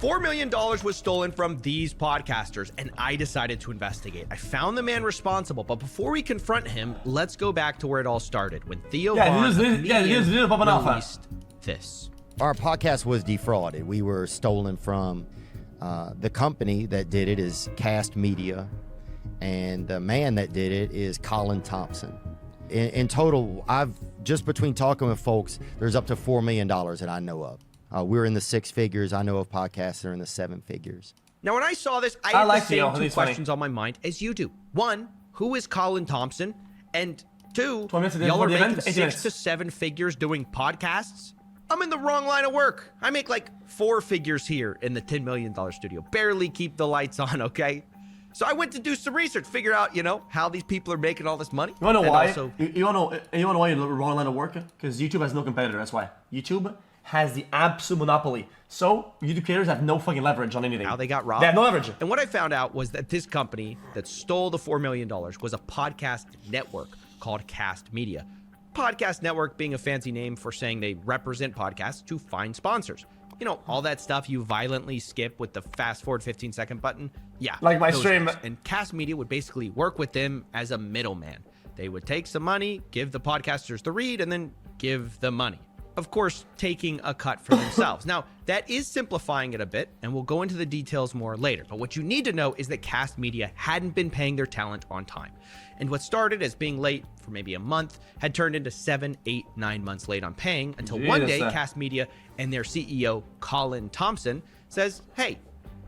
$4 million was stolen from these podcasters, and I decided to investigate. I found the man responsible, but before we confront him, let's go back to where it all started, when Theo released this. Our podcast was defrauded. We were stolen from. The company that did it is Cast Media, and the man that did it is Colin Thompson. In total, I've just between talking with folks, there's up to $4 million that I know of. We're in the 6 figures. I know of podcasts that are in the 7 figures. Now, when I saw this, I had the same 2 questions on my mind as you do. 1, who is Colin Thompson? And 2, y'all are making 6 to 7 figures doing podcasts? I'm in the wrong line of work. I make like 4 figures here in the $10 million studio. Barely keep the lights on, okay? So I went to do some research, figure out, how these people are making all this money. You wanna know why? You wanna know why you're in the wrong line of work? Because YouTube has no competitor, that's why. YouTube has the absolute monopoly. So YouTube creators have no fucking leverage on anything. How they got robbed? They have no leverage. And what I found out was that this company that stole the $4 million was a podcast network called Cast Media. Podcast network being a fancy name for saying they represent podcasts to find sponsors. All that stuff you violently skip with the fast forward 15-second button. Yeah. Like my stream. Guys. And Cast Media would basically work with them as a middleman. They would take some money, give the podcasters the read, and then give the money. Of course, taking a cut for themselves. Now, that is simplifying it a bit, and we'll go into the details more later. But what you need to know is that Cast Media hadn't been paying their talent on time. And what started as being late for maybe a month had turned into 7, 8, 9 months late on paying until one day Cast Media and their CEO, Colin Thompson, says, hey,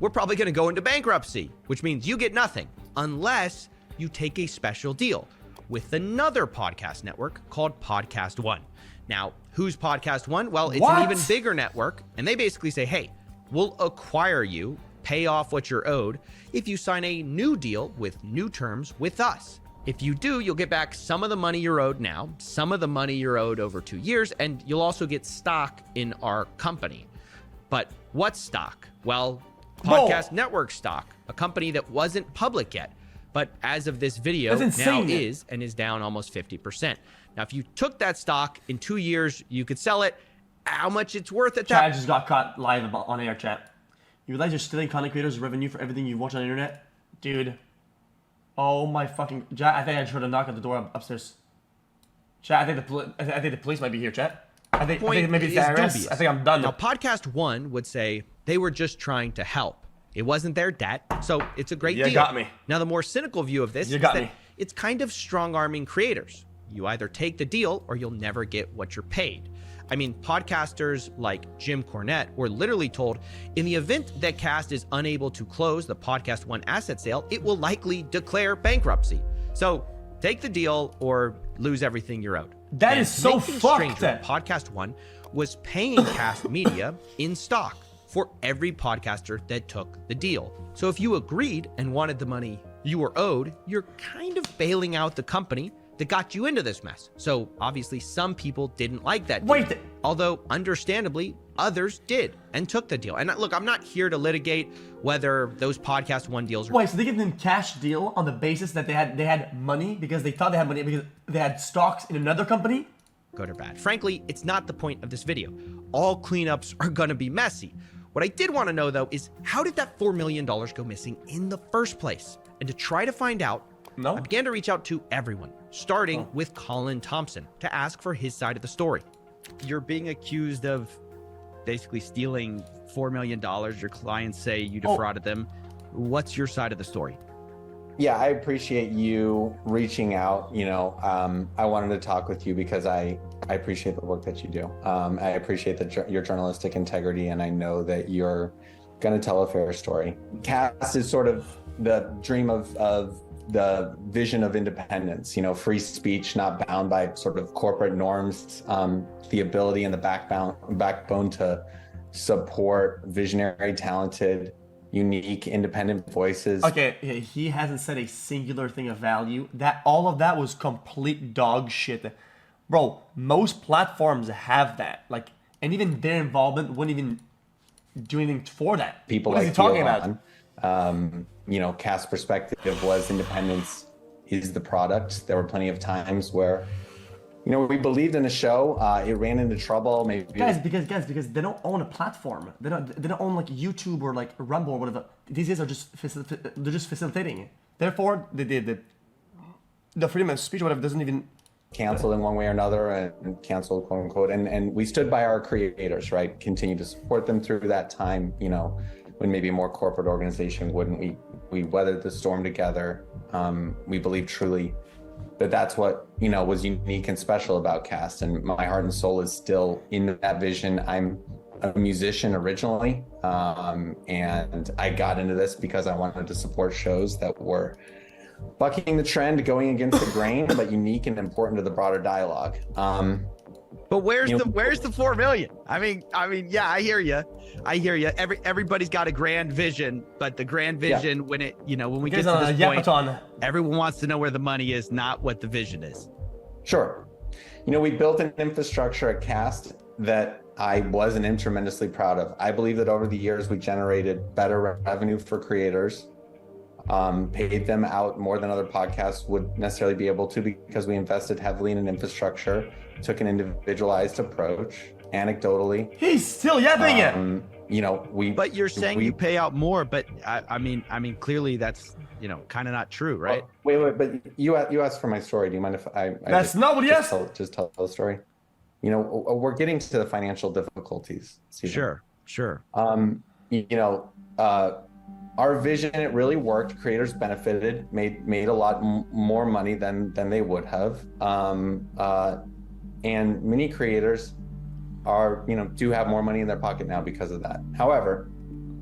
we're probably going to go into bankruptcy, which means you get nothing unless you take a special deal with another podcast network called Podcast One. Now, who's Podcast One? Well, it's an even bigger network, and they basically say, hey, we'll acquire you, pay off what you're owed, if you sign a new deal with new terms with us. If you do, you'll get back some of the money you're owed now, some of the money you're owed over 2 years, and you'll also get stock in our company. But what stock? Well, Podcast Network stock, a company that wasn't public yet, but as of this video, now is, and is down almost 50%. Now, if you took that stock in 2 years, you could sell it. How much it's worth at that? Chad just got caught live on air, chat. You realize you're stealing content creators' revenue for everything you watch on the internet? Dude. Oh my fucking... Chat, I think I just heard a knock at the door upstairs. Chat, I think the police might be here, chat. I think maybe it's the IRS. I think I'm done. Now, Podcast One would say they were just trying to help. It wasn't their debt, so it's a great deal. You got me. Now, the more cynical view of this is that it's kind of strong-arming creators. You either take the deal or you'll never get what you're paid. I mean, podcasters like Jim Cornette were literally told, in the event that Cast is unable to close the Podcast One asset sale, it will likely declare bankruptcy. So take the deal or lose everything you're owed. That is so fucked. Podcast One was paying Cast Media in stock for every podcaster that took the deal. So if you agreed and wanted the money you were owed, you're kind of bailing out the company that got you into this mess. So obviously some people didn't like that deal. Although understandably, others did and took the deal. And look, I'm not here to litigate whether those Podcast One deals are... So they give them cash deal on the basis that they had money because they thought they had money because they had stocks in another company? Good or bad. Frankly, it's not the point of this video. All cleanups are gonna be messy. What I did want to know though is how did that $4 million go missing in the first place? And to try to find out, I began to reach out to everyone, starting with Colin Thompson, to ask for his side of the story. You're being accused of basically stealing $4 million. Your clients say you defrauded them. What's your side of the story? Yeah, I appreciate you reaching out. I wanted to talk with you because I appreciate the work that you do. I appreciate your journalistic integrity, and I know that you're going to tell a fair story. Cast is sort of the dream of the vision of independence, free speech, not bound by sort of corporate norms, the ability and the backbone to support visionary, talented, unique, independent voices. Okay, he hasn't said a singular thing of value. All of that was complete dog shit. Bro, most platforms have that. And even their involvement wouldn't even do anything for that. People what like is he talking about? Cast's perspective was independence is the product. There were plenty of times where, You know, we believed in the show. It ran into trouble. Maybe Guys, because they don't own a platform. They don't own like YouTube or like Rumble or whatever. These guys are just they're just facilitating. Therefore, the freedom of speech or whatever doesn't even canceled in one way or another, and canceled, quote unquote. And we stood by our creators, right? Continue to support them through that time. You know, when maybe a more corporate organization wouldn't. We weathered the storm together. We believe truly that that's what, you know, was unique and special about Cast, and my heart and soul is still in that vision. I'm a musician originally, and I got into this because I wanted to support shows that were bucking the trend, going against the grain, but unique and important to the broader dialogue. But where's the 4 million? I mean, yeah, I hear you. Everybody's got a grand vision, but the grand vision, when we get to this point, everyone wants to know where the money is, not what the vision is. Sure. You know, we built an infrastructure at Cast that I was and am tremendously proud of. I believe that over the years, we generated better revenue for creators, paid them out more than other podcasts would necessarily be able to, because we invested heavily in an infrastructure, took an individualized approach. Anecdotally, he's still yapping it. You know, But you're saying you pay out more, but I mean, clearly that's, you know, kind of not true, right? Wait, but you asked for my story. Do you mind if I that's not what he asked. Just tell the story. You know, we're getting to the financial difficulties, Steven. Sure. You know, our vision, it really worked. Creators benefited, made a lot more money than they would have. And many creators do have more money in their pocket now because of that. However,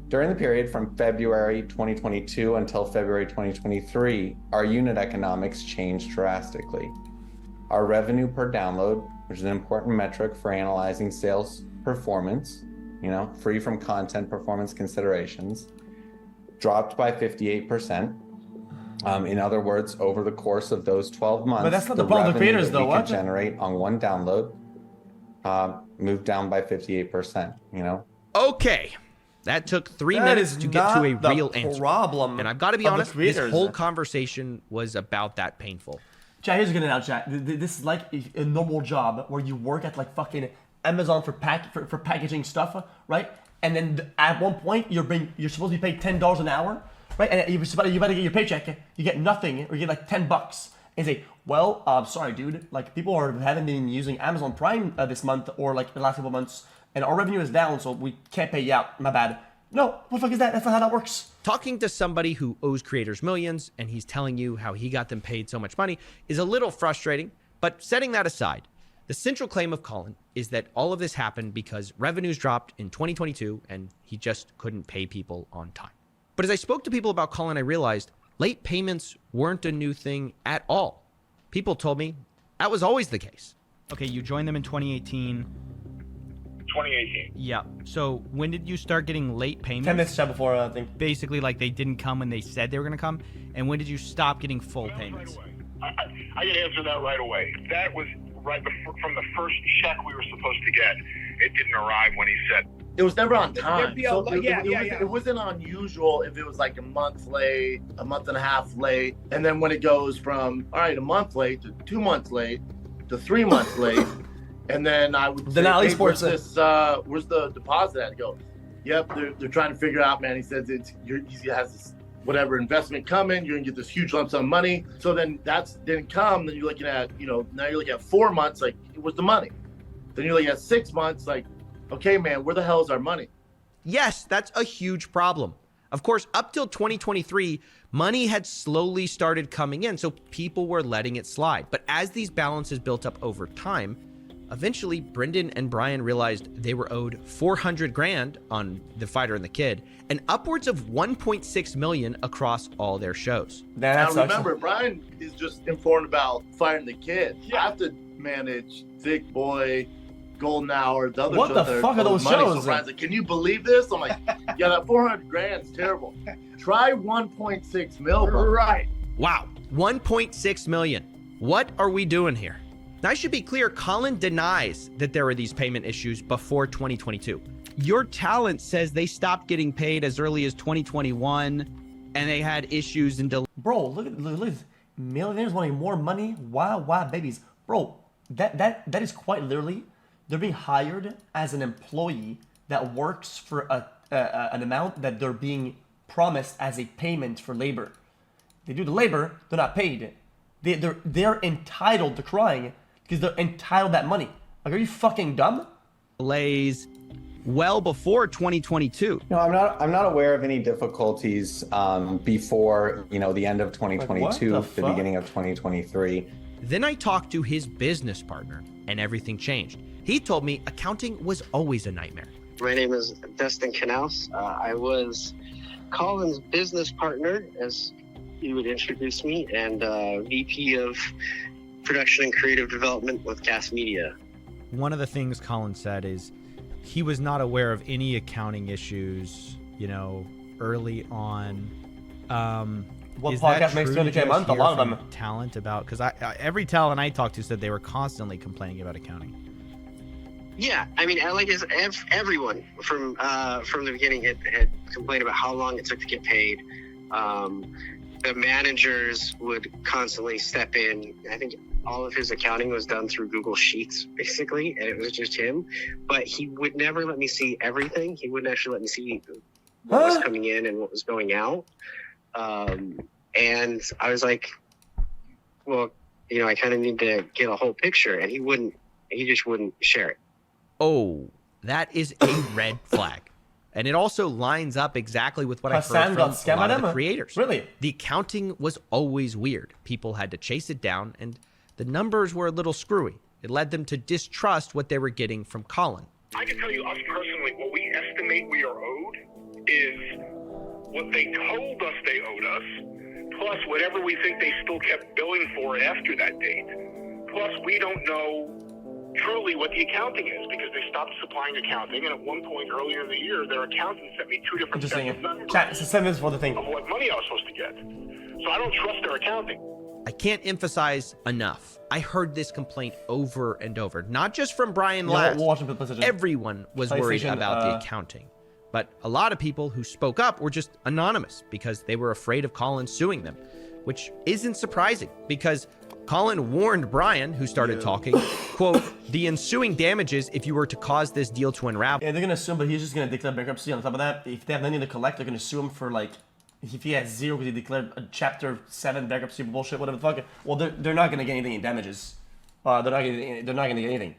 during the period from February 2022 until February 2023, our unit economics changed drastically. Our revenue per download, which is an important metric for analyzing sales performance, you know, free from content performance considerations, dropped by 58%. In other words, over the course of those 12 months, but that's not the problem with creators, though. What generate on one download moved down by 58%. You know. Okay, that took 3 minutes to get to a real answer. Problem. And I've got to be honest, this whole conversation was about that painful. Chat, here's gonna now, chat. This is like a normal job where you work at like fucking Amazon for packaging stuff, right? And then at one point you're supposed to be paid $10 an hour, right? And you better get your paycheck. You get nothing, or you get like $10. And say, well, sorry, dude. Like people haven't been using Amazon Prime this month or like the last couple of months, and our revenue is down, so we can't pay you out. My bad. No, what the fuck is that? That's not how that works. Talking to somebody who owes creators millions and he's telling you how he got them paid so much money is a little frustrating. But setting that aside, the central claim of Colin is that all of this happened because revenues dropped in 2022 and he just couldn't pay people on time. But as I spoke to people about Colin, I realized late payments weren't a new thing at all. People told me that was always the case. Okay, you joined them in 2018. 2018. Yeah. So when did you start getting late payments? 10 minutes before, I think. Basically, like they didn't come when they said they were going to come. And when did you stop getting full payments? Right away. I can answer that right away. That was right before, from the first check we were supposed to get. It didn't arrive when he said. It was never on time. It wasn't unusual if it was like a month late, a month and a half late. And then when it goes from, all right, a month late to 2 months late to 3 months late. And then I would say, hey, where's the deposit at? I go, yep, they're trying to figure out, man. He says he has this whatever investment coming. You're gonna get this huge lump sum of money. So then that didn't come. Then you're looking at, now you're looking at 4 months, like, it was the money. Then you're looking at 6 months, like, okay, man, where the hell is our money? Yes, that's a huge problem. Of course, up till 2023, money had slowly started coming in, so people were letting it slide. But as these balances built up over time, eventually Brendan and Brian realized they were owed 400 grand on The Fighter and the Kid and upwards of 1.6 million across all their shows. Now remember, Brian is just informed about Fighter and the Kid. Yeah. I have to manage Thick Boy, Golden Hour, the other what shows. What the fuck are those shows? So Brian's like, can you believe this? I'm like, yeah, that 400 grand is terrible. Try 1.6 mil, bro. Right. Wow, 1.6 million. What are we doing here? Now, I should be clear, Colin denies that there were these payment issues before 2022. Your Talent says they stopped getting paid as early as 2021, and they had issues and delays. Bro, look at this. Millionaires wanting more money. Wild babies. Bro, that is quite literally, they're being hired as an employee that works for an amount that they're being promised as a payment for labor. They do the labor, they're not paid. They're entitled to crying because they're entitled that money. Like, are you fucking dumb? Delays well before 2022. No, I'm not aware of any difficulties before the end of 2022, Like, the beginning of 2023. Then I talked to his business partner, and everything changed. He told me accounting was always a nightmare. My name is Dustin Knaus. I was Colin's business partner, as you would introduce me, and VP of Production and Creative Development with Gas Media. One of the things Colin said is he was not aware of any accounting issues, early on. What is that podcast makes true? 20K a month? A lot of From them. Talent about, because every talent I talked to said they were constantly complaining about accounting. Yeah, I mean, like everyone from the beginning had complained about how long it took to get paid. The managers would constantly step in. I think all of his accounting was done through Google Sheets, basically, and it was just him. But he would never let me see everything. He wouldn't actually let me see what was coming in and what was going out. And I was like, well, I kind of need to get a whole picture. And he just wouldn't share it. Oh, that is a red flag. And it also lines up exactly with what Hassan I heard got from a lot of the scammed. creators. Really? The accounting was always weird. People had to chase it down, and the numbers were a little screwy. It led them to distrust what they were getting from Colin. I can tell you, us personally, what we estimate we are owed is what they told us they owed us, plus whatever we think they still kept billing for after that date. Plus, we don't know truly what the accounting is because they stopped supplying accounting, and at one point earlier in the year, their accountant sent me 2 different Interesting. sets of numbers Chat, it's 7 minutes for the thing. of what money I was supposed to get. So I don't trust their accounting. I can't emphasize enough. I heard this complaint over and over, not just from Brian Last. We'll watch it for PlayStation. Everyone was worried PlayStation, about the accounting. But a lot of people who spoke up were just anonymous because they were afraid of Colin suing them, which isn't surprising because Colin warned Brian, who started talking, quote, the ensuing damages if you were to cause this deal to unravel. Yeah, they're gonna sue him, but he's just gonna declare bankruptcy. On top of that, if they have nothing to collect, they're gonna sue him for if he has 0 because he declared a Chapter 7 bankruptcy bullshit, whatever the fuck. Well, they're not gonna get anything in damages. They're not gonna get anything.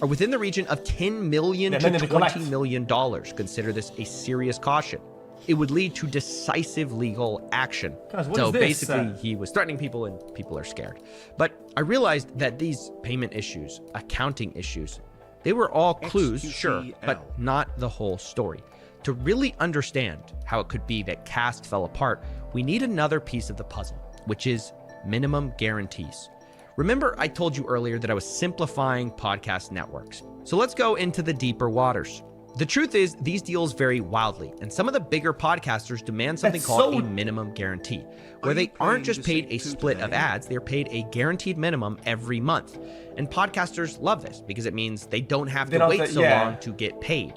Are within the region of $10 million to $20 million. Consider this a serious caution. It would lead to decisive legal action. Guys, what so is this? basically, he was threatening people and people are scared. But I realized that these payment issues, accounting issues, they were all clues, sure, but not the whole story. To really understand how it could be that Cast fell apart, we need another piece of the puzzle, which is minimum guarantees. Remember, I told you earlier that I was simplifying podcast networks. So let's go into the deeper waters. The truth is, these deals vary wildly, and some of the bigger podcasters demand something called a minimum guarantee, where they aren't just paid a split of ads, they're paid a guaranteed minimum every month. And podcasters love this because it means they don't have to wait so long to get paid.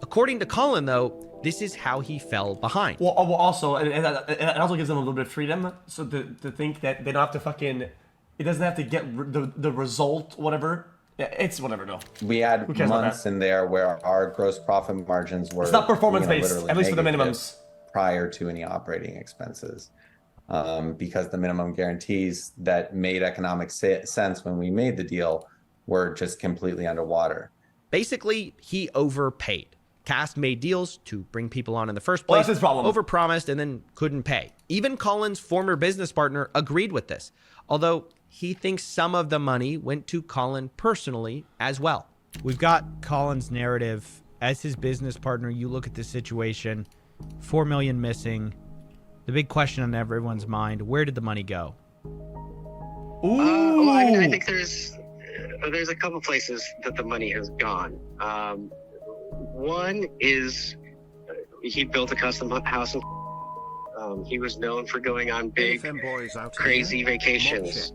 According to Colin, though, this is how he fell behind. Well, also, it also gives them a little bit of freedom, so to think that they don't have to fucking, it doesn't have to get the result, whatever. Yeah, it's whatever, though. We had months in there where our gross profit margins were. It's not performance-based, at least for the minimums. Prior to any operating expenses. Because the minimum guarantees that made economic sense when we made the deal were just completely underwater. Basically, he overpaid. Cast made deals to bring people on in the first place, that's his problem. Overpromised, and then couldn't pay. Even Colin's former business partner agreed with this, although he thinks some of the money went to Colin personally as well. We've got Colin's narrative. As his business partner, you look at the situation, $4 million missing. The big question on everyone's mind, where did the money go? Well, I think there's a couple places that the money has gone. One is he built a custom house. He was known for going on big, crazy vacations.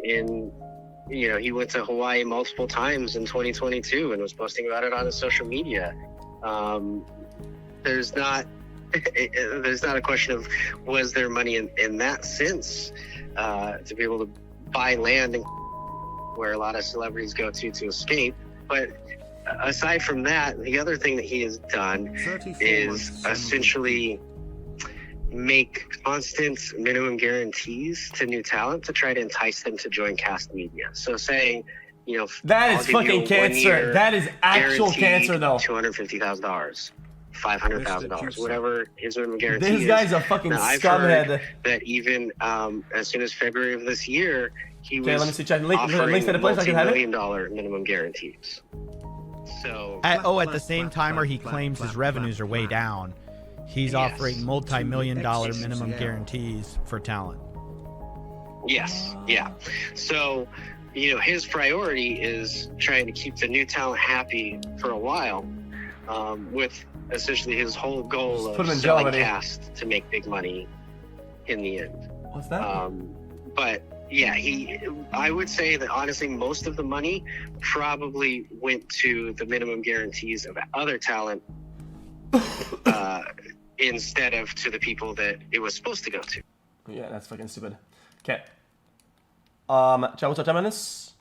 He went to Hawaii multiple times in 2022 and was posting about it on his social media. There's not a question of was there money in that sense to be able to buy land and where a lot of celebrities go to escape. But aside from that, the other thing that he has done is essentially make constant minimum guarantees to new talent to try to entice them to join cast media. So saying, you know, That I'll is give you a fucking cancer. 1-year That is actual guaranteed cancer, though. $250,000, $500,000, whatever his minimum guarantee is. This guy's a fucking Now, I've heard scumhead. that even as soon as February of this year, he Okay, was let me see. Chat. Links offering to the place I can have it. multi-million-dollar minimum guarantees. So At the same time where he claims his revenues are way down, he's offering multi-million-dollar minimum guarantees for talent. yes, yeah. So, you know, his priority is trying to keep the new talent happy for a while, with essentially his whole goal Put him of in jail selling already. cast to make big money in the end. What's that? But yeah, I would say that honestly, most of the money probably went to the minimum guarantees of other talent instead of to the people that it was supposed to go to. Yeah, that's fucking stupid. Okay. Chat, what's our 10 minutes?